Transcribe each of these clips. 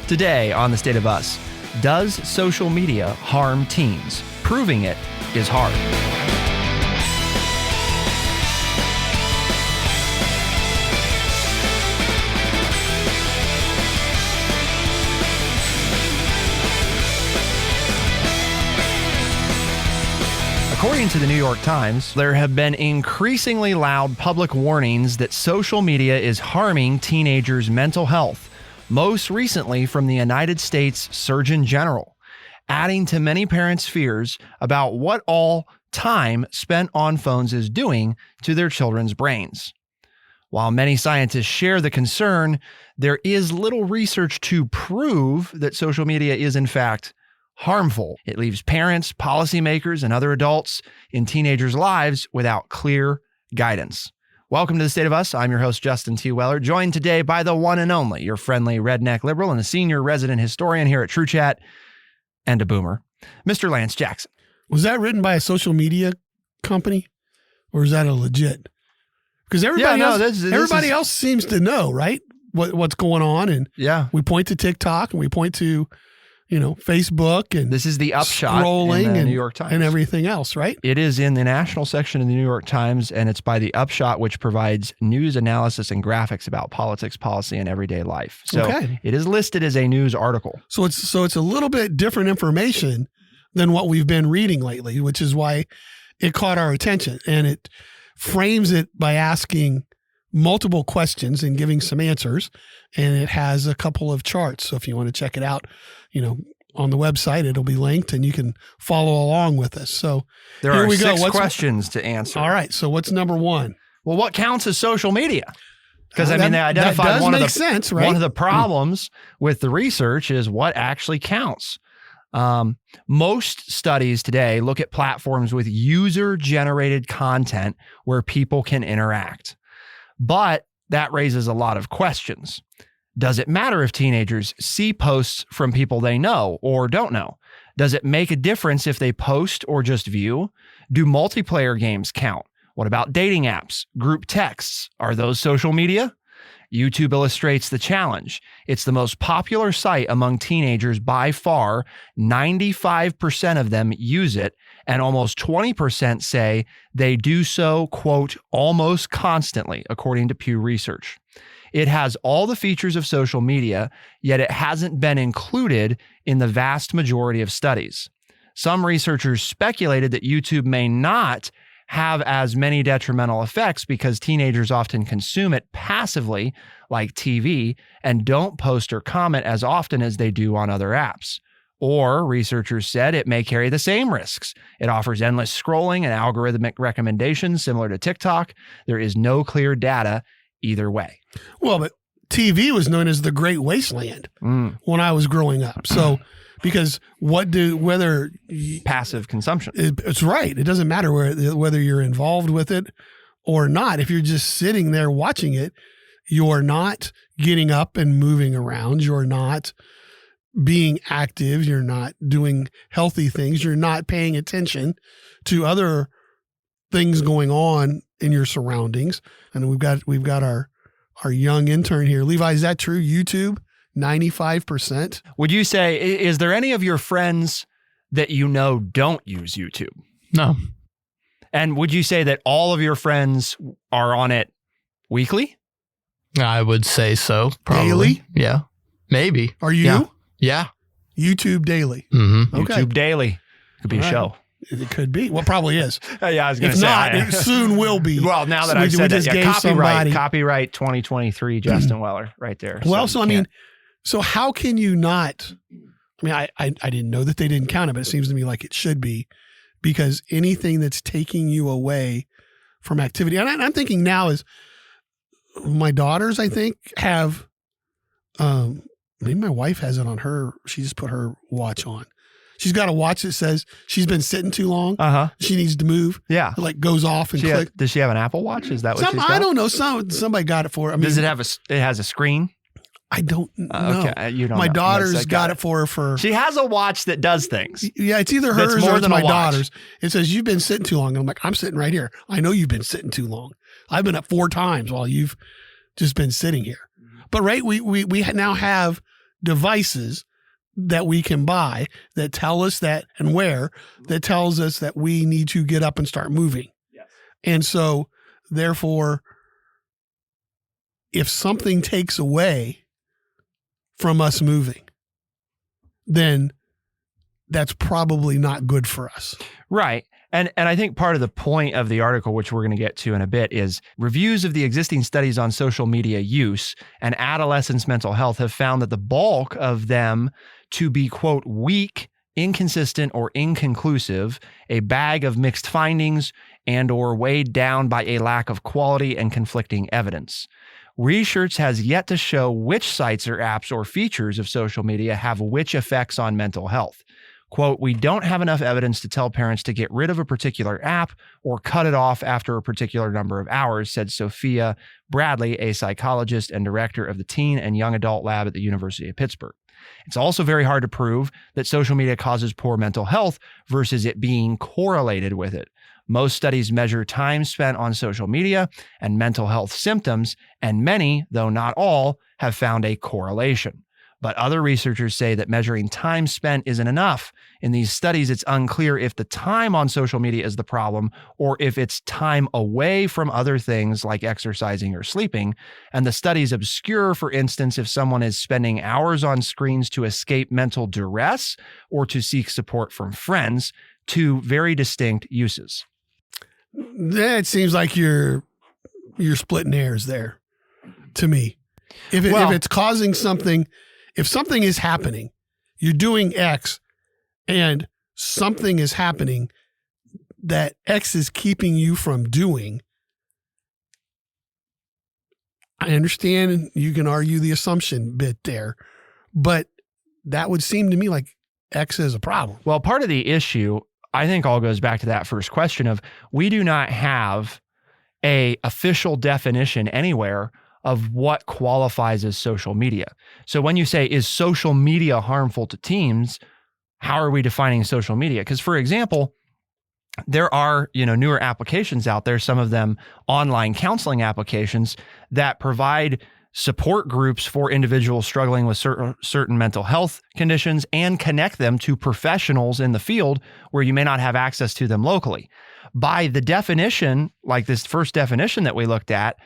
Today on The State of Us, does social media harm teens? Proving it is hard. According to the New York Times, there have been increasingly loud public warnings that social media is harming teenagers' mental health, most recently from the United States Surgeon General, adding to many parents' fears about what all time spent on phones is doing to their children's brains. While many scientists share the concern, there is little research to prove that social media is in fact harmful. It leaves parents, policymakers, and other adults in teenagers' lives without clear guidance. Welcome to The State of Us. I'm your host, Justin T. Weller, joined today by the one and only, your friendly redneck liberal and a senior resident historian here at True Chat, and a boomer, Mr. Lance Jackson. Was that written by a social media company, or is that a legit? Because everybody else seems to know, right? What's going on, and we point to TikTok and we point to Facebook, and this is the upshot scrolling in the and New York Times and everything else, right? It is in the national section of the New York Times, and it's by the upshot, which provides news analysis and graphics about politics, policy, and everyday life. So It is listed as a news article. So it's a little bit different information than what we've been reading lately, which is why it caught our attention, and it frames it by asking multiple questions and giving some answers, and it has a couple of charts. So if you want to check it out, on the website, it'll be linked and you can follow along with us. So there are six questions to answer. All right. So what's number one? Well, what counts as social media? Because they identified one of the problems with the research is what actually counts. Most studies today look at platforms with user-generated content where people can interact. But that raises a lot of questions. Does it matter if teenagers see posts from people they know or don't know? Does it make a difference if they post or just view? Do multiplayer games count? What about dating apps, group texts? Are those social media? YouTube illustrates the challenge. It's the most popular site among teenagers by far. 95% of them use it, and almost 20% say they do so, quote, almost constantly, according to Pew Research. It has all the features of social media, yet it hasn't been included in the vast majority of studies. Some researchers speculated that YouTube may not have as many detrimental effects because teenagers often consume it passively, like TV, and don't post or comment as often as they do on other apps. Or researchers said it may carry the same risks. It offers endless scrolling and algorithmic recommendations similar to TikTok. There is no clear data either way. Well, but TV was known as the Great Wasteland when I was growing up. So, because passive consumption. It's right. It doesn't matter whether you're involved with it or not. If you're just sitting there watching it, you're not getting up and moving around. You're not being active. You're not doing healthy things. You're not paying attention to other things going on in your surroundings. And we've got our young intern here. Levi, is that true? YouTube, 95%. Would you say, is there any of your friends that don't use YouTube? No. And would you say that all of your friends are on it weekly? I would say so. Probably. Daily? Yeah. Maybe. Are you? Yeah. YouTube daily. Mm-hmm. Okay. YouTube daily. Could be a show. It could be. Well, probably is. Yeah, I was going to say. If not, it soon will be. Well, now that I've said that, copyright 2023, Justin Weller, right there. Well, so how can you not? I mean, I didn't know that they didn't count it, but it seems to me like it should be, because anything that's taking you away from activity, and I'm thinking now is my daughters, I think, have, maybe my wife has it on her. She just put her watch on. She's got a watch that says she's been sitting too long. She needs to move. Yeah. It like goes off and clicks. Does she have an Apple Watch? Is that what she's got? I don't know. Somebody got it for her. I mean, does it have it has a screen? I don't know. Okay, you don't my know. daughter's got it for her for. She has a watch that does things. Yeah, it's either hers or it's my daughter's. It says, you've been sitting too long. And I'm like, I'm sitting right here. I know you've been sitting too long. I've been up 4 times while you've just been sitting here. But right, we now have devices that we can buy that tell us that and wear that tells us that we need to get up and start moving. Yes. And so therefore, if something takes away from us moving, then that's probably not good for us. Right. And I think part of the point of the article, which we're going to get to in a bit, is reviews of the existing studies on social media use and adolescents' mental health have found that the bulk of them to be, quote, weak, inconsistent, or inconclusive, a bag of mixed findings, and or weighed down by a lack of quality and conflicting evidence. Research has yet to show which sites or apps or features of social media have which effects on mental health. Quote, we don't have enough evidence to tell parents to get rid of a particular app or cut it off after a particular number of hours, said Sophia Bradley, a psychologist and director of the Teen and Young Adult Lab at the University of Pittsburgh. It's also very hard to prove that social media causes poor mental health versus it being correlated with it. Most studies measure time spent on social media and mental health symptoms, and many, though not all, have found a correlation. But other researchers say that measuring time spent isn't enough. In these studies, it's unclear if the time on social media is the problem or if it's time away from other things like exercising or sleeping. And the studies obscure, for instance, if someone is spending hours on screens to escape mental duress or to seek support from friends, two very distinct uses. That seems like you're splitting hairs there to me. If it's causing something, if something is happening, you're doing X and something is happening that X is keeping you from doing, I understand you can argue the assumption bit there, but that would seem to me like X is a problem. Well, part of the issue, I think, all goes back to that first question of we do not have a official definition anywhere of what qualifies as social media. So when you say, is social media harmful to teens? How are we defining social media? Because, for example, there are, newer applications out there, some of them online counseling applications that provide support groups for individuals struggling with certain mental health conditions and connect them to professionals in the field where you may not have access to them locally. By the definition, like this first definition that we looked at,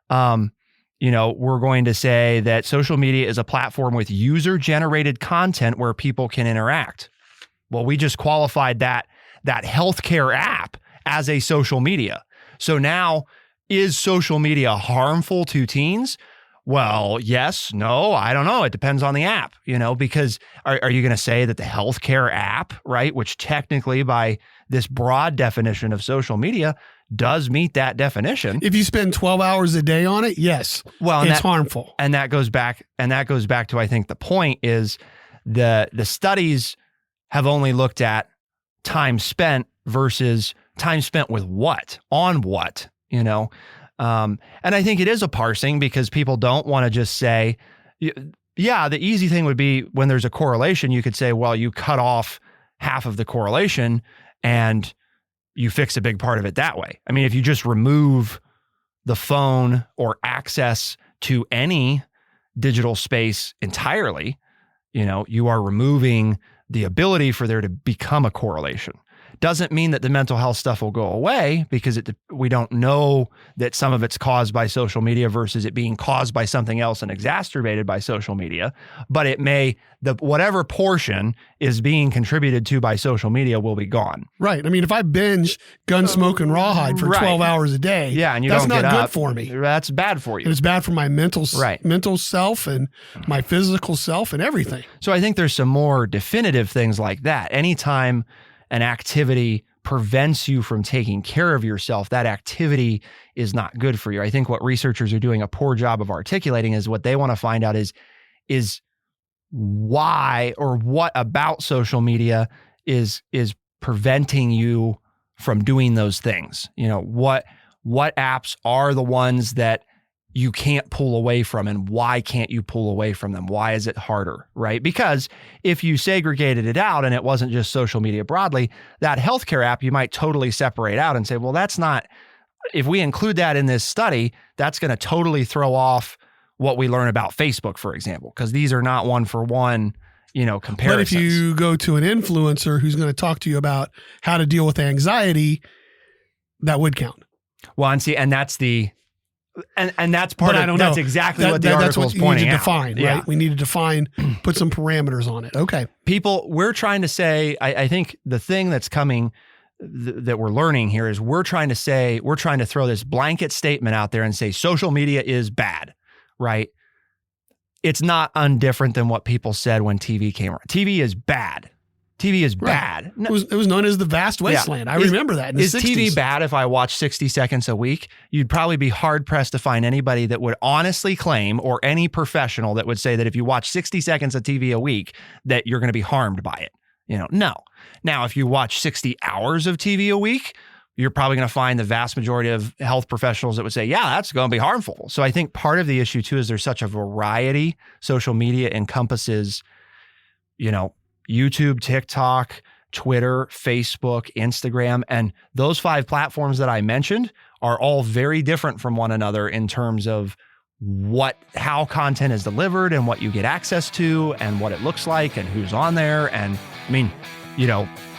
we're going to say that social media is a platform with user-generated content where people can interact. Well, we just qualified that healthcare app as a social media. So now, is social media harmful to teens? Well, yes, no, I don't know. It depends on the app, because are you going to say that the healthcare app, right, which technically by this broad definition of social media does meet that definition? If you spend 12 hours a day on it, yes, well, it's harmful. And that goes back to, I think the point is the studies have only looked at time spent versus time spent with what, on what, and I think it is a parsing because people don't want to just say, yeah, the easy thing would be when there's a correlation, you could say, well, you cut off half of the correlation and you fix a big part of it that way. I mean, if you just remove the phone or access to any digital space entirely, you are removing the ability for there to become a correlation. Doesn't mean that the mental health stuff will go away because we don't know that some of it's caused by social media versus it being caused by something else and exacerbated by social media. But it whatever portion is being contributed to by social media will be gone. Right. I mean, if I binge Gunsmoke and Rawhide for 12 hours a day, and that's not good for me. That's bad for you. And it's bad for my mental self and my physical self and everything. So I think there's some more definitive things like that. Anytime an activity prevents you from taking care of yourself, that activity is not good for you. I think what researchers are doing a poor job of articulating is what they want to find out is why or what about social media is preventing you from doing those things. What apps are the ones that you can't pull away from, and why can't you pull away from them? Why is it harder, right? Because if you segregated it out and it wasn't just social media broadly, that healthcare app, you might totally separate out and say, well, that's not, if we include that in this study, that's going to totally throw off what we learn about Facebook, for example, because these are not one-for-one, comparisons. But if you go to an influencer who's going to talk to you about how to deal with anxiety, that would count. Well, and that's the, and that's part of, that's exactly what the article is pointing out. That's what you need to define, right? We need to define, put some parameters on it. Okay. We're trying to say, I think the thing that's coming that we're learning here is we're trying to throw this blanket statement out there and say social media is bad, right? It's not undifferent than what people said when TV came around. TV is bad. TV is bad. It was known as the vast wasteland. I remember that in the 60s. Is TV bad if I watch 60 seconds a week? You'd probably be hard-pressed to find anybody that would honestly claim, or any professional that would say that if you watch 60 seconds of TV a week, that you're going to be harmed by it. No. Now, if you watch 60 hours of TV a week, you're probably going to find the vast majority of health professionals that would say, yeah, that's going to be harmful. So I think part of the issue too is there's such a variety. Social media encompasses, YouTube, TikTok, Twitter, Facebook, Instagram, and those 5 platforms that I mentioned are all very different from one another in terms of how content is delivered and what you get access to and what it looks like and who's on there. And I mean,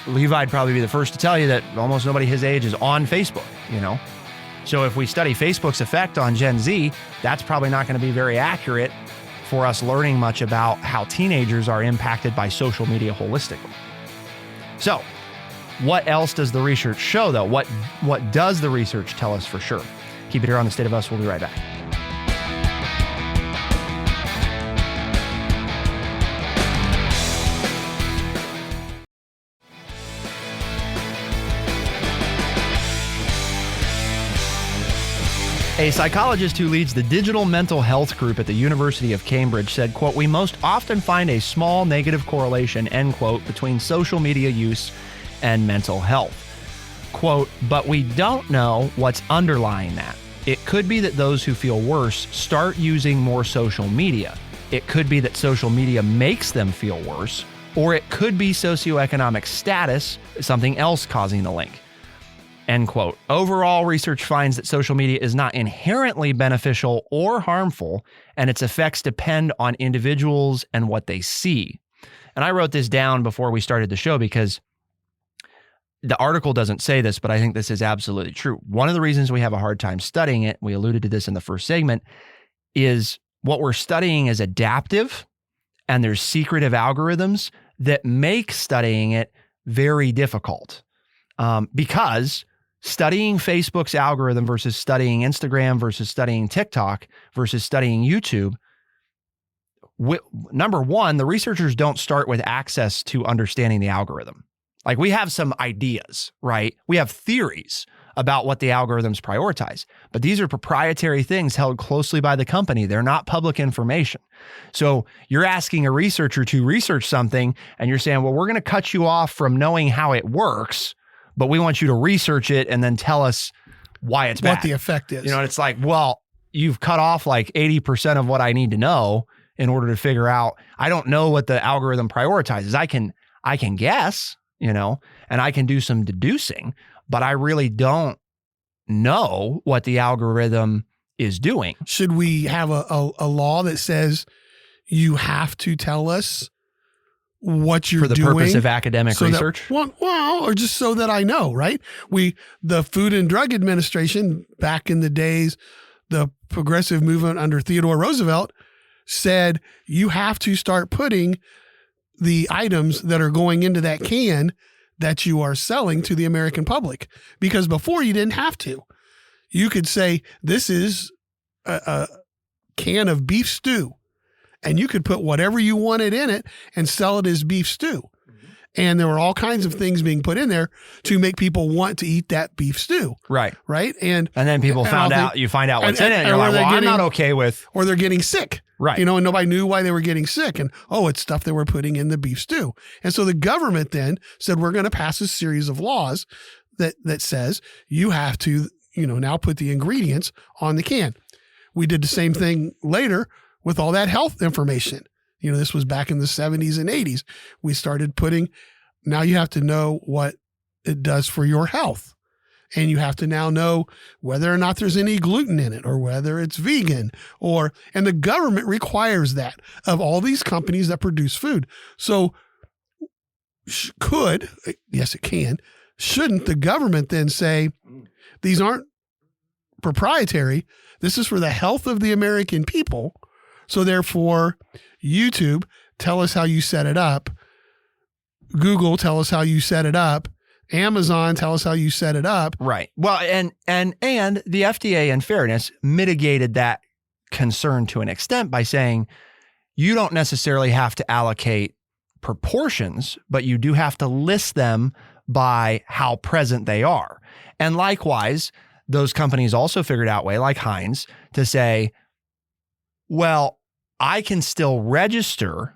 Levi'd probably be the first to tell you that almost nobody his age is on Facebook, So if we study Facebook's effect on Gen Z, that's probably not going to be very accurate for us learning much about how teenagers are impacted by social media holistically. So, what else does the research show, though? What does the research tell us for sure? Keep it here on The State of Us. We'll be right back. A psychologist who leads the digital mental health group at the University of Cambridge said, quote, "We most often find a small negative correlation," end quote, "between social media use and mental health." Quote, "But we don't know what's underlying that. It could be that those who feel worse start using more social media. It could be that social media makes them feel worse, or it could be socioeconomic status, something else causing the link." End quote. Overall, research finds that social media is not inherently beneficial or harmful, and its effects depend on individuals and what they see. And I wrote this down before we started the show because the article doesn't say this, but I think this is absolutely true. One of the reasons we have a hard time studying it, we alluded to this in the first segment, is what we're studying is adaptive, and there's secretive algorithms that make studying it very difficult. Because studying Facebook's algorithm versus studying Instagram versus studying TikTok versus studying YouTube, number one, the researchers don't start with access to understanding the algorithm. Like, we have some ideas, right? We have theories about what the algorithms prioritize, but these are proprietary things held closely by the company. They're not public information. So you're asking a researcher to research something and you're saying, well, we're going to cut you off from knowing how it works, but we want you to research it and then tell us why it's bad. What the effect is. And it's like, well, you've cut off like 80% of what I need to know in order to figure out. I don't know what the algorithm prioritizes. I can guess, and I can do some deducing, but I really don't know what the algorithm is doing. Should we have a law that says you have to tell us what you're doing for the purpose of academic research? Or just so that I know, right? The Food and Drug Administration, back in the days, the progressive movement under Theodore Roosevelt, said you have to start putting the items that are going into that can that you are selling to the American public. Because before, you didn't have to. You could say, this is a can of beef stew. And you could put whatever you wanted in it and sell it as beef stew. Mm-hmm. And there were all kinds of things being put in there to make people want to eat that beef stew. Right. Right. And then people you find out what's in it. And you're like, well, I'm not okay with. Or they're getting sick. Right. And nobody knew why they were getting sick. And, it's stuff that we're putting in the beef stew. And so the government then said, we're going to pass a series of laws that says you have to, now put the ingredients on the can. We did the same thing later with all that health information. This was back in the 70s and 80s. We started putting, now you have to know what it does for your health. And you have to now know whether or not there's any gluten in it or whether it's vegan and the government requires that of all these companies that produce food. So yes, it can. Shouldn't the government then say, these aren't proprietary. This is for the health of the American people. So therefore, YouTube, tell us how you set it up. Google, tell us how you set it up. Amazon, tell us how you set it up. Right. Well, and the FDA, in fairness, mitigated that concern to an extent by saying you don't necessarily have to allocate proportions, but you do have to list them by how present they are. And likewise, those companies also figured out a way, like Heinz, to say, well, I can still register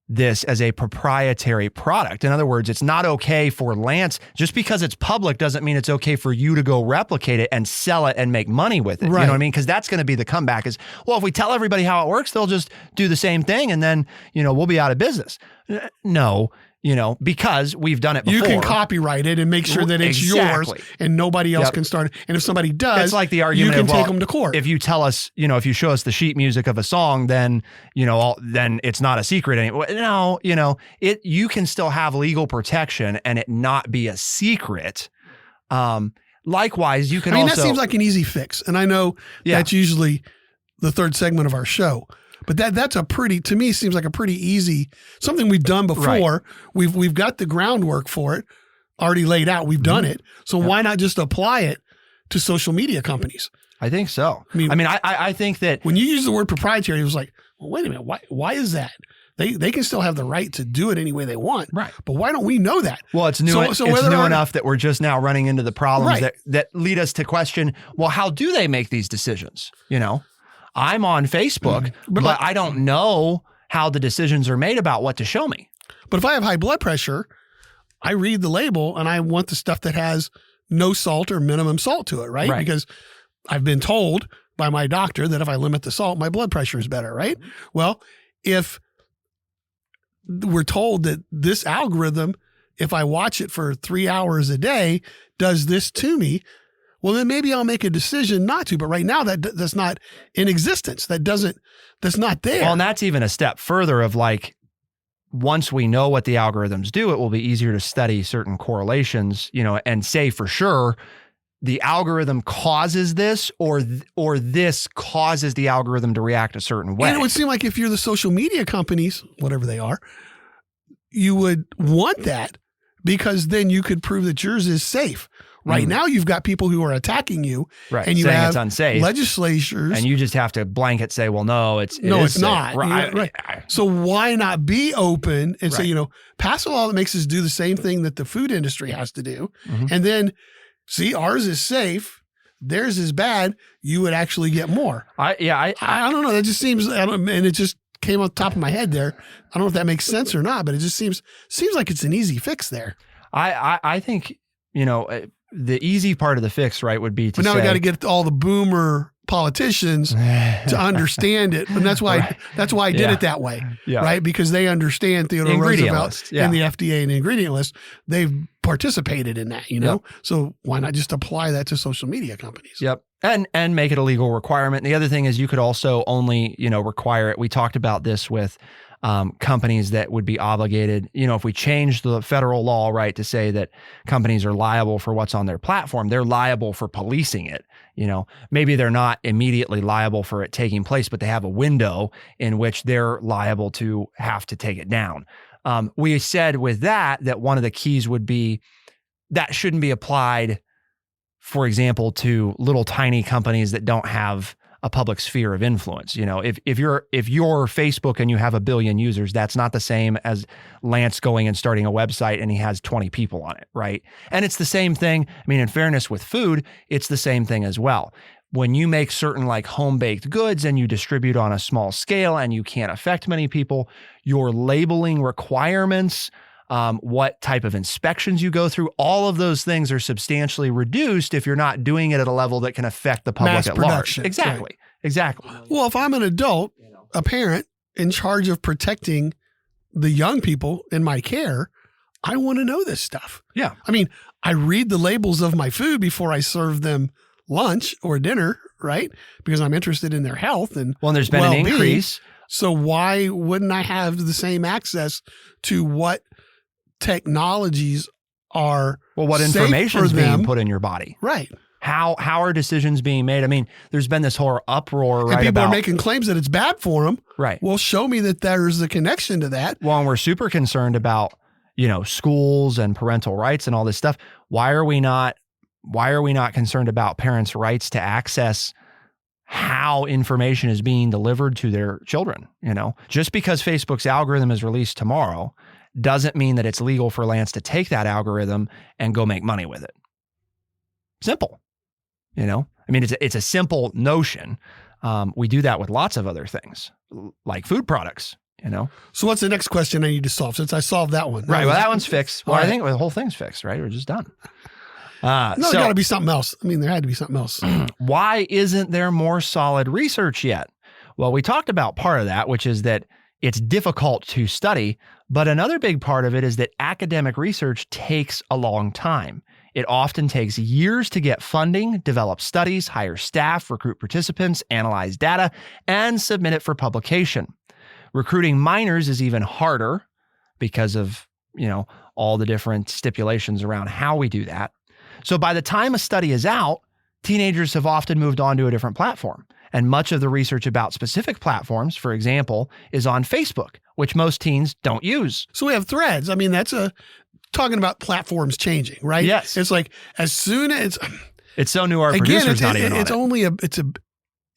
this as a proprietary product. In other words, it's not okay for Lance, just because it's public doesn't mean it's okay for you to go replicate it and sell it and make money with it. Right. You know what I mean? Because that's going to be the comeback is, well, if we tell everybody how it works, they'll just do the same thing and then, we'll be out of business. No, because we've done it before. You can copyright it and make sure that it's yours and nobody else can start it. And if somebody does, it's like the argument you can take them to court. If you tell us, if you show us the sheet music of a song, then, then it's not a secret anymore. No, you can still have legal protection and it not be a secret. Likewise, you can also. That seems like an easy fix. And I know that's usually the third segment of our show. But that's to me, seems like a pretty easy, something we've done before. Right. We've got the groundwork for it already laid out. We've done it. So why not just apply it to social media companies? I think so. I think that when you use the word proprietary, it was like, well, wait a minute. Why is that? They can still have the right to do it any way they want. Right. But why don't we know that? Well, it's new. It's new enough that we're just now running into the problems that lead us to question, well, how do they make these decisions? I'm on Facebook, but I don't know how the decisions are made about what to show me. But if I have high blood pressure, I read the label and I want the stuff that has no salt or minimum salt to it, right? Because I've been told by my doctor that if I limit the salt, my blood pressure is better, right? Well, if we're told that this algorithm, if I watch it for 3 hours a day, does this to me, well, then maybe I'll make a decision not to. But right now, that's not in existence. That's not there. Well, and that's even a step further of like, once we know what the algorithms do, it will be easier to study certain correlations, and say for sure the algorithm causes this or this causes the algorithm to react a certain way. And it would seem like if you're the social media companies, whatever they are, you would want that because then you could prove that yours is safe. Right now, you've got people who are attacking you, and you saying have it's unsafe. Legislatures, and you just have to blanket say, "Well, no, it's not." Right. So why not be open and say, pass a law that makes us do the same thing that the food industry has to do, and then see ours is safe, theirs is bad. You would actually get more. I don't know. That just seems, and it just came on top of my head there. I don't know if that makes sense or not, but it just seems like it's an easy fix there. I think the easy part of the fix, right, would be to say. But now we got to get all the boomer politicians to understand it. And that's why I did it that way, right? Because they understand Theodore Roosevelt and the FDA and the ingredient list. They've participated in that, So why not just apply that to social media companies? Yep. And make it a legal requirement. And the other thing is you could also only, require it. We talked about this with companies that would be obligated, if we change the federal law, right, to say that companies are liable for what's on their platform, they're liable for policing it. Maybe they're not immediately liable for it taking place, but they have a window in which they're liable to have to take it down. We said with that one of the keys would be that shouldn't be applied, for example, to little tiny companies that don't have a public sphere of influence. If you're Facebook and you have 1 billion users, that's not the same as Lance going and starting a website and he has 20 people on it, right? And it's the same thing. In fairness with food, it's the same thing as well. When you make certain like home-baked goods and you distribute on a small scale and you can't affect many people, your labeling requirements, what type of inspections you go through, all of those things are substantially reduced if you're not doing it at a level that can affect the public Mass at production. large. Exactly. Right. Exactly. Well, if I'm an adult, a parent in charge of protecting the young people in my care, I want to know this stuff. Yeah. I read the labels of my food before I serve them lunch or dinner, right? Because I'm interested in their health and there's been an increase. So why wouldn't I have the same access to what technologies are? Well, what information is being put in your body? Right. How are decisions being made? I mean, there's been this whole uproar, right? And people are making claims that it's bad for them. Right. Well, show me that there's a connection to that. Well, and we're super concerned about, schools and parental rights and all this stuff. Why are we not concerned about parents' rights to access how information is being delivered to their children? Just because Facebook's algorithm is released tomorrow doesn't mean that it's legal for Lance to take that algorithm and go make money with it. Simple. I mean, it's a simple notion. We do that with lots of other things, like food products, So what's the next question I need to solve since I solved that one? Right. Well, that one's fixed. Well, I think the whole thing's fixed, right? We're just done. There's got to be something else. I mean, there had to be something else. Why isn't there more solid research yet? Well, we talked about part of that, which is that it's difficult to study. But another big part of it is that academic research takes a long time. It often takes years to get funding, develop studies, hire staff, recruit participants, analyze data, and submit it for publication. Recruiting minors is even harder because of, all the different stipulations around how we do that. So by the time a study is out, teenagers have often moved on to a different platform. And much of the research about specific platforms, for example, is on Facebook, which most teens don't use. So we have Threads. I mean, that's talking about platforms changing, right? Yes. It's like as soon as it's so new, our producer's not even on it.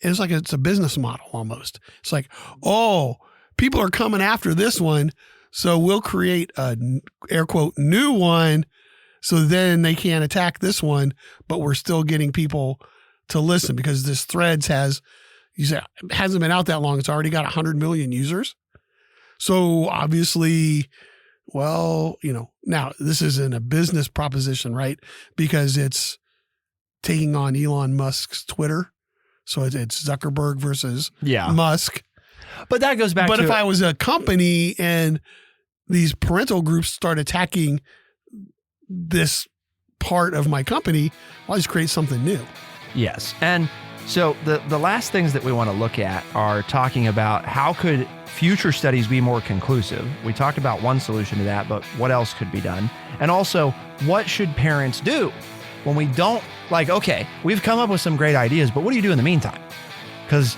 It's like it's a business model almost. It's like, people are coming after this one, so we'll create a air quote new one, so then they can't attack this one, but we're still getting people to listen because this Threads hasn't been out that long. It's already got 100 million users. So obviously, now this isn't a business proposition, right? Because it's taking on Elon Musk's Twitter. So it's Zuckerberg versus Musk. But that goes back to... But if I was a company and these parental groups start attacking this part of my company, I'll just create something new. Yes. And so the last things that we want to look at are talking about how could future studies be more conclusive. We talked about one solution to that, but what else could be done? And also, what should parents do when we don't, we've come up with some great ideas, but what do you do in the meantime? Because,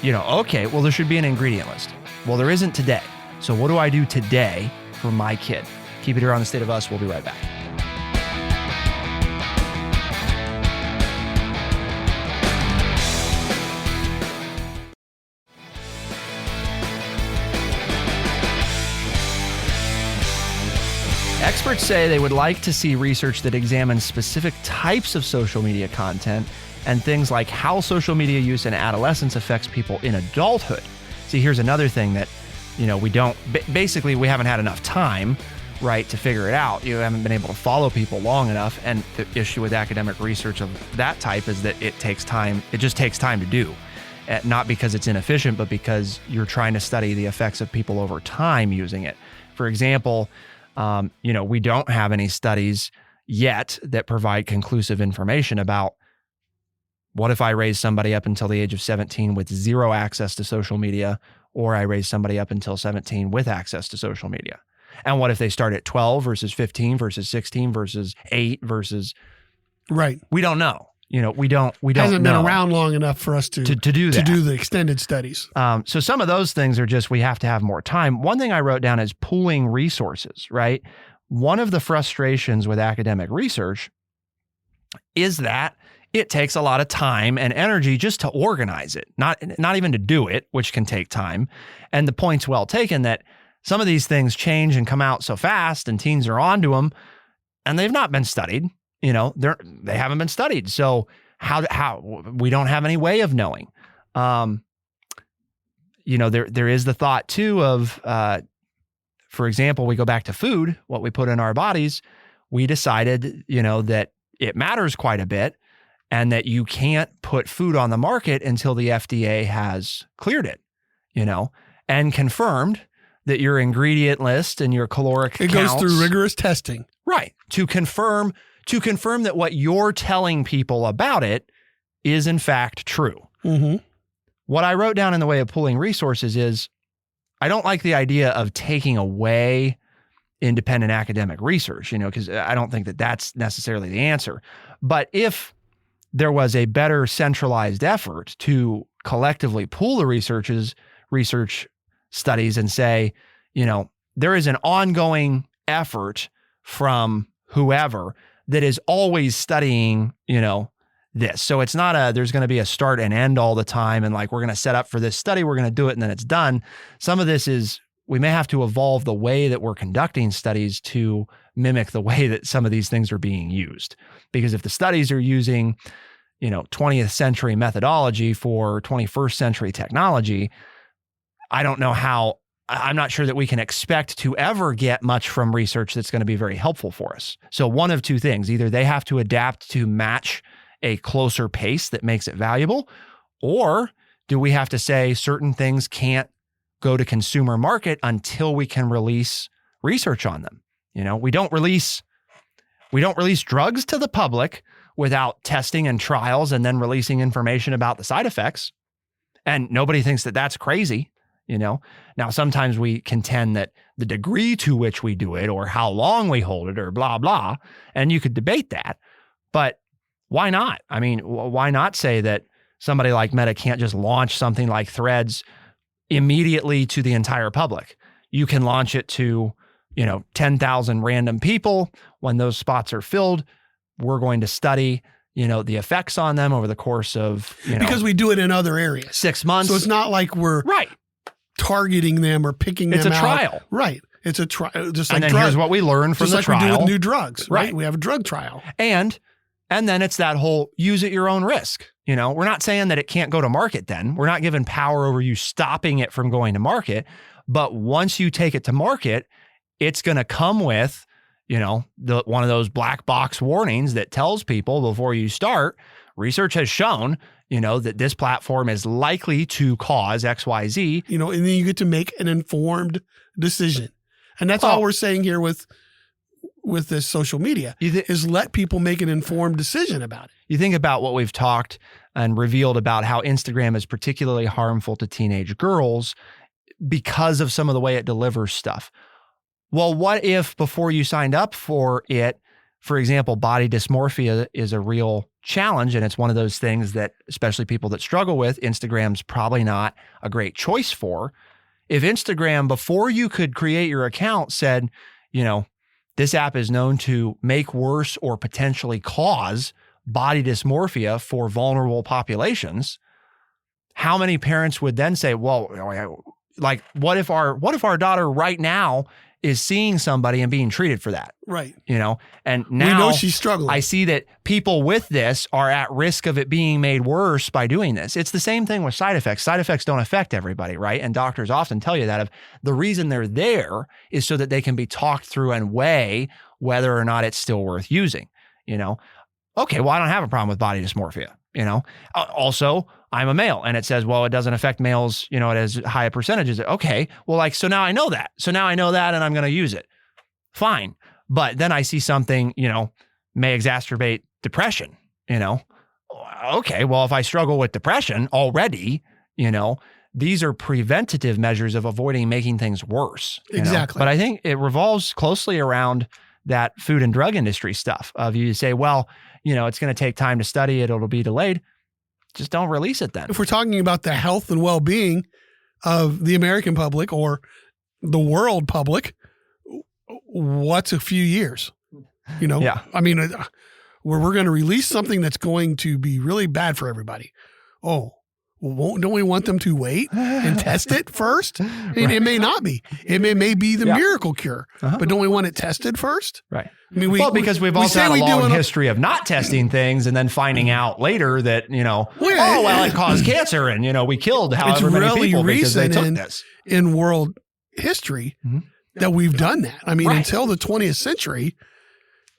there should be an ingredient list. Well, there isn't today. So what do I do today for my kid? Keep it here on The State of Us. We'll be right back. Experts say they would like to see research that examines specific types of social media content and things like how social media use in adolescence affects people in adulthood. See, here's another thing that, we haven't had enough time, right, to figure it out. You haven't been able to follow people long enough. And the issue with academic research of that type is that it takes time. It just takes time to do. Not because it's inefficient, but because you're trying to study the effects of people over time using it. For example, we don't have any studies yet that provide conclusive information about what if I raise somebody up until the age of 17 with zero access to social media, or I raise somebody up until 17 with access to social media. And what if they start at 12 versus 15 versus 16 versus 8 versus... Right. We don't know. We don't hasn't know. Been around long enough for us to do that. To do the extended studies. So some of those things are just, we have to have more time. One thing I wrote down is pooling resources, right? One of the frustrations with academic research is that it takes a lot of time and energy just to organize it, not even to do it, which can take time. And the point's well taken that some of these things change and come out so fast and teens are onto them and they've not been studied. They haven't been studied. So how we don't have any way of knowing. There is the thought too of, for example, we go back to food, what we put in our bodies. We decided, that it matters quite a bit and that you can't put food on the market until the FDA has cleared it, and confirmed that your ingredient list and your caloric counts, goes through rigorous testing. Right. To confirm to confirm that what you're telling people about it is in fact true. Mm-hmm. What I wrote down in the way of pooling resources is I don't like the idea of taking away independent academic research, because I don't think that that's necessarily the answer. But if there was a better centralized effort to collectively pool the research studies and say, there is an ongoing effort from whoever that is always studying, this. So it's not there's going to be a start and end all the time. And like, we're going to set up for this study, we're going to do it and then it's done. Some of this is, we may have to evolve the way that we're conducting studies to mimic the way that some of these things are being used. Because if the studies are using, 20th century methodology for 21st century technology, I'm not sure that we can expect to ever get much from research that's going to be very helpful for us. So one of two things, either they have to adapt to match a closer pace that makes it valuable, or do we have to say certain things can't go to consumer market until we can release research on them? We don't release drugs to the public without testing and trials and then releasing information about the side effects. And nobody thinks that that's crazy. Now, sometimes we contend that the degree to which we do it or how long we hold it or blah, blah, and you could debate that, but why not? I mean, why not say that somebody like Meta can't just launch something like Threads immediately to the entire public? You can launch it to, 10,000 random people. When those spots are filled, we're going to study, the effects on them over the course of, because we do it in other areas. 6 months. So it's not like we're targeting them or picking them out. It's a trial. Right. It's a trial. Just and like then here's what we learn from the trial. Just like we do with new drugs, right? We have a drug trial. And then it's that whole use at your own risk. We're not saying that it can't go to market then. We're not giving power over you stopping it from going to market. But once you take it to market, it's going to come with, one of those black box warnings that tells people before you start, research has shown, that this platform is likely to cause X, Y, Z. And then you get to make an informed decision. And that's all we're saying here with this social media is let people make an informed decision about it. You think about what we've talked and revealed about how Instagram is particularly harmful to teenage girls because of some of the way it delivers stuff. Well, what if before you signed up for it, for example, body dysmorphia is a real challenge, and it's one of those things that, especially people that struggle with, Instagram's probably not a great choice for. If Instagram, before you could create your account, said, this app is known to make worse or potentially cause body dysmorphia for vulnerable populations, how many parents would then say, well, like, what if our daughter right now is seeing somebody and being treated for that? Right. And now we know she's struggling. I see that people with this are at risk of it being made worse by doing this. It's the same thing with side effects. Side effects don't affect everybody, right? And doctors often tell you that the reason they're there is so that they can be talked through and weigh whether or not it's still worth using, Okay, well, I don't have a problem with body dysmorphia, Also, I'm a male, and it says, well, it doesn't affect males, it has high percentages. Okay, well, so now I know that. And I'm going to use it. Fine. But then I see something, may exacerbate depression, Okay, well, if I struggle with depression already, these are preventative measures of avoiding making things worse. Exactly. But I think it revolves closely around that food and drug industry stuff of you say, well, it's going to take time to study it. It'll be delayed. Just don't release it then. If we're talking about the health and well-being of the American public or the world public, what's a few years? Yeah. I mean, where we're going to release something that's going to be really bad for everybody. Oh, well, don't we want them to wait and test it first? I mean, It may not be. It may be the miracle cure, but don't we want it tested first? Right. I mean, because we've also had a long history of not testing things and then finding out later that, it caused cancer and, we killed however many people because they took this. In world history that we've done that. I mean, until the 20th century,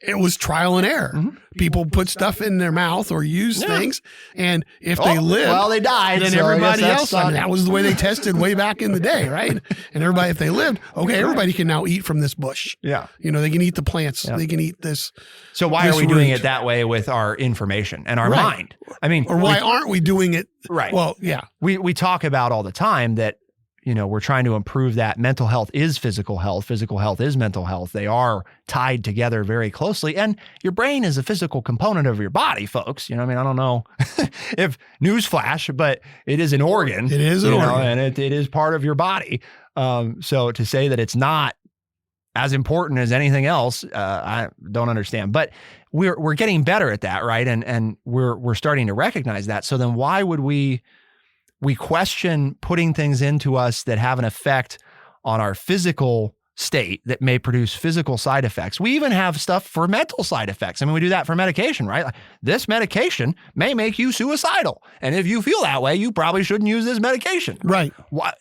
it was trial and error. Mm-hmm. People put stuff in their mouth or use things, and if they live, well, they died. then so everybody else. not, that was the way they tested way back in the day, right? And everybody, if they lived, okay, everybody can now eat from this bush. Yeah, they can eat the plants. They can eat this. So why are we doing it that way with our information and our mind? I mean, or why aren't we doing it? Right. Well, yeah. We talk about all the time that, we're trying to improve that. Mental health is physical health. Physical health is mental health. They are tied together very closely. And your brain is a physical component of your body, folks. I don't know if newsflash, but it is an organ. It is an organ. And it is part of your body. So to say that it's not as important as anything else, I don't understand. But we're getting better at that, right? And we're starting to recognize that. So then why would we question putting things into us that have an effect on our physical state that may produce physical side effects? We even have stuff for mental side effects. I mean, we do that for medication, right? Like, this medication may make you suicidal. And if you feel that way, you probably shouldn't use this medication. Right. What?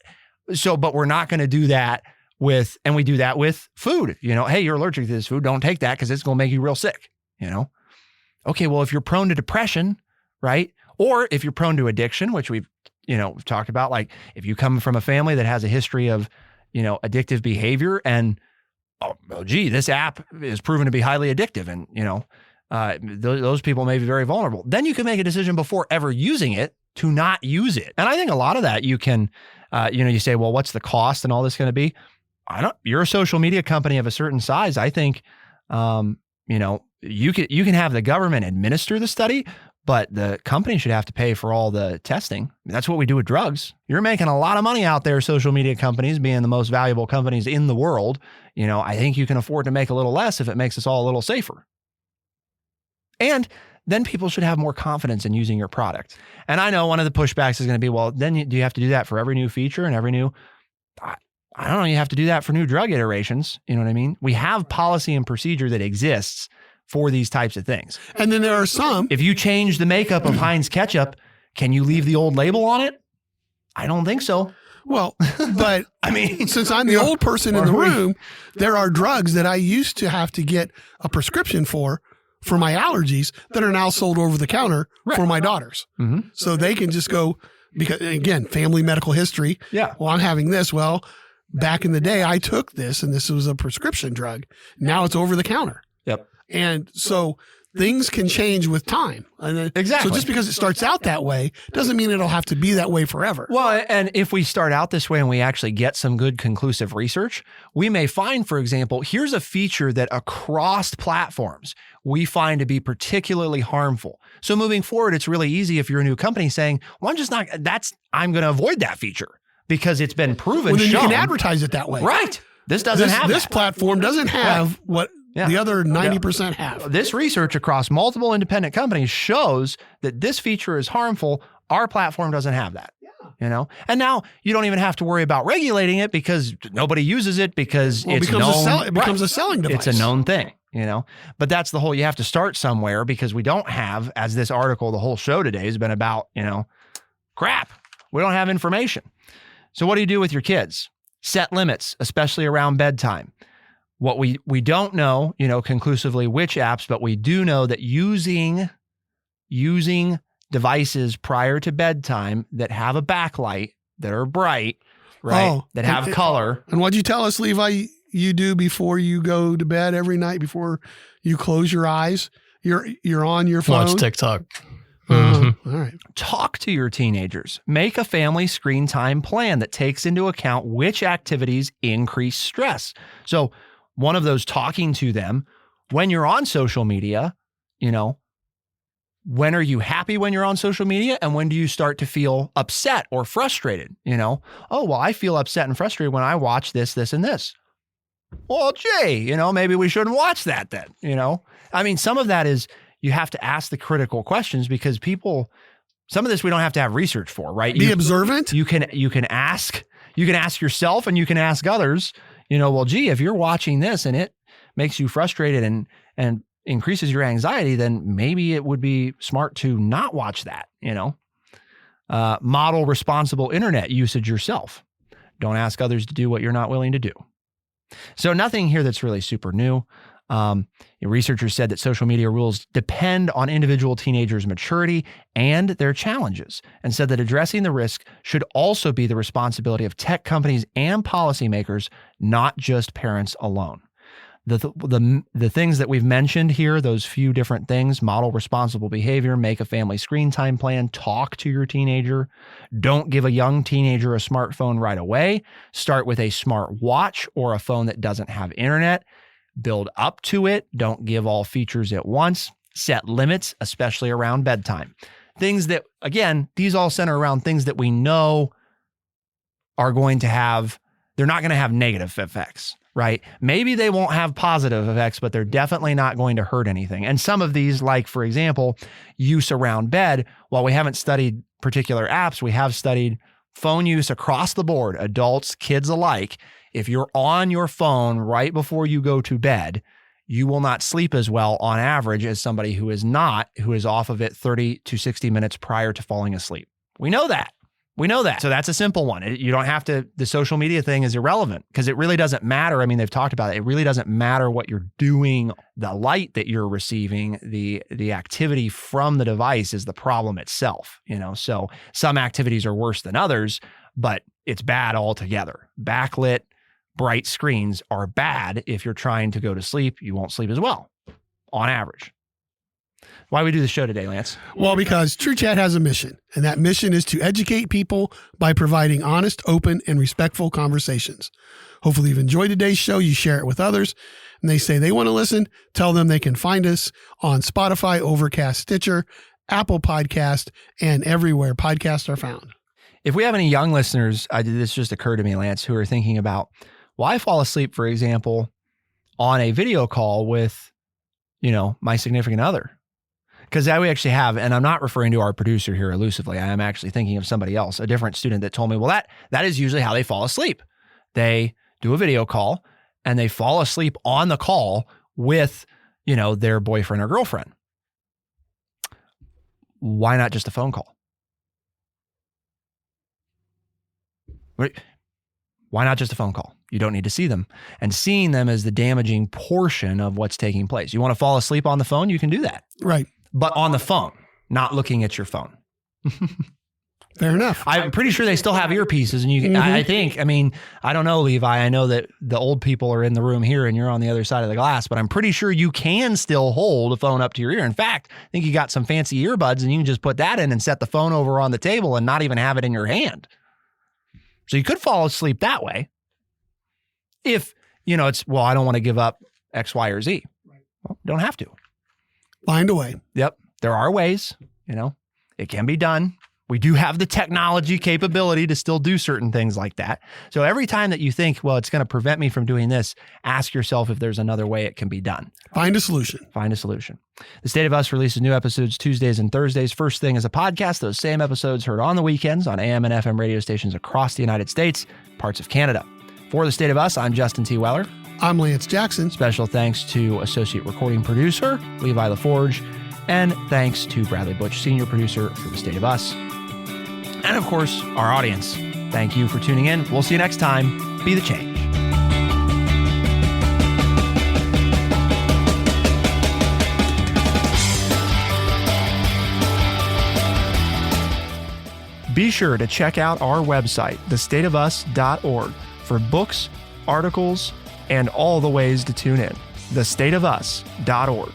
So, but we're not going to do that and we do that with food. Hey, you're allergic to this food. Don't take that because it's going to make you real sick. Okay, well, if you're prone to depression, right? Or if you're prone to addiction, which we've talked about, like if you come from a family that has a history of, addictive behavior and, this app is proven to be highly addictive and, those people may be very vulnerable. Then you can make a decision before ever using it to not use it. And I think a lot of that you can, you say, well, what's the cost and all this going to be? You're a social media company of a certain size. I think, you can have the government administer the study, but the company should have to pay for all the testing. That's what we do with drugs. You're making a lot of money out there, social media companies being the most valuable companies in the world. I think you can afford to make a little less if it makes us all a little safer. And then people should have more confidence in using your product. And I know one of the pushbacks is going to be, well, then do you have to do that for every new feature and every new... I don't know. You have to do that for new drug iterations. You know what I mean? We have policy and procedure that exists for these types of things. And then there are some. If you change the makeup of Heinz ketchup, can you leave the old label on it? I don't think so. Well, but I mean, since I'm the old person in the room, there are drugs that I used to have to get a prescription for my allergies that are now sold over the counter for my daughters. Mm-hmm. So they can just go, because again, family medical history. Yeah. Well, I'm having this. Well, back in the day, I took this and this was a prescription drug. Now it's over the counter. Yep. And so things can change with time. Exactly. So just because it starts out that way doesn't mean it'll have to be that way forever. Well, and if we start out this way and we actually get some good conclusive research, we may find, for example, here's a feature that across platforms we find to be particularly harmful. So moving forward, it's really easy if you're a new company saying, well, I'm going to avoid that feature because it's been proven. Well, then shown. you can advertise it that way. Right. This doesn't have this that. platform doesn't have what the other 90% have. This research across multiple independent companies shows that this feature is harmful. Our platform doesn't have that. Yeah. And now you don't even have to worry about regulating it because nobody uses it because it's known. It becomes a selling device. It's a known thing, but that's the whole, you have to start somewhere because we don't have, as this article, the whole show today has been about, crap. We don't have information. So what do you do with your kids? Set limits, especially around bedtime. What we don't know, conclusively which apps, but we do know that using devices prior to bedtime that have a backlight, that are bright, right? That have color. And what'd you tell us, Levi, you do before you go to bed every night, before you close your eyes? You're on your phone. Watch TikTok. Mm-hmm. All right. Talk to your teenagers. Make a family screen time plan that takes into account which activities increase stress. So one of those, talking to them when you're on social media, when are you happy when you're on social media? And when do you start to feel upset or frustrated? Oh, well, I feel upset and frustrated when I watch this, this, and this. Well, Jay, maybe we shouldn't watch that then, I mean, some of that is, you have to ask the critical questions because some of this we don't have to have research for, right? Be observant. You can ask yourself and you can ask others, well, gee, if you're watching this and it makes you frustrated and increases your anxiety, then maybe it would be smart to not watch that, model responsible internet usage yourself. Don't ask others to do what you're not willing to do. So nothing here that's really super new. Researchers said that social media rules depend on individual teenagers' maturity and their challenges, and said that addressing the risk should also be the responsibility of tech companies and policymakers, not just parents alone. The things that we've mentioned here, those few different things: model responsible behavior, make a family screen time plan, talk to your teenager, don't give a young teenager a smartphone right away, start with a smart watch or a phone that doesn't have internet, build up to it, don't give all features at once, set limits, especially around bedtime. Things that, again, these all center around things that we know are going to have, they're not going to have negative effects. Right? Maybe they won't have positive effects, but they're definitely not going to hurt anything. And some of these, like, for example, use around bed, while we haven't studied particular apps, we have studied phone use across the board, adults, kids alike. If you're on your phone right before you go to bed, you will not sleep as well on average as somebody who is not, who is off of it 30 to 60 minutes prior to falling asleep. We know that. We know that. So that's a simple one. You don't have to, the social media thing is irrelevant because it really doesn't matter. I mean, they've talked about it. It really doesn't matter what you're doing. The light that you're receiving, the activity from the device is the problem itself, So some activities are worse than others, but it's bad altogether. Backlit, bright screens are bad. If you're trying to go to sleep, you won't sleep as well on average. Why we do the show today, Lance? Well, because True Chat has a mission, and that mission is to educate people by providing honest, open, and respectful conversations. Hopefully you've enjoyed today's show. You share it with others, and they say they want to listen. Tell them they can find us on Spotify, Overcast, Stitcher, Apple Podcast, and everywhere podcasts are found. If we have any young listeners, this just occurred to me, Lance, who are thinking about, well, I fall asleep, for example, on a video call with, my significant other. Because we actually have, and I'm not referring to our producer here elusively, I am actually thinking of somebody else, a different student that told me, well, that is usually how they fall asleep. They do a video call and they fall asleep on the call with, their boyfriend or girlfriend. Why not just a phone call? Why not just a phone call? You don't need to see them. And seeing them is the damaging portion of what's taking place. You want to fall asleep on the phone? You can do that. Right. But on the phone, not looking at your phone. Fair enough. I'm pretty sure they still have earpieces, and you can, I don't know, Levi. I know that the old people are in the room here and you're on the other side of the glass, but I'm pretty sure you can still hold a phone up to your ear. In fact, I think you got some fancy earbuds and you can just put that in and set the phone over on the table and not even have it in your hand. So you could fall asleep that way. If, it's, well, I don't want to give up X, Y, or Z. Well, don't have to. Find a way. Yep. There are ways, it can be done. We do have the technology capability to still do certain things like that. So every time that you think, well, it's going to prevent me from doing this, ask yourself if there's another way it can be done. Find a solution. Find a solution. The State of Us releases new episodes Tuesdays and Thursdays. First thing is a podcast. Those same episodes heard on the weekends on AM and FM radio stations across the United States, parts of Canada. For The State of Us, I'm Justin T. Weller. I'm Lance Jackson. Special thanks to associate recording producer Levi LaForge, and thanks to Bradley Butch, senior producer for The State of Us. And of course, our audience. Thank you for tuning in. We'll see you next time. Be the change. Be sure to check out our website, thestateofus.org, for books, articles, and all the ways to tune in. thestateofus.org.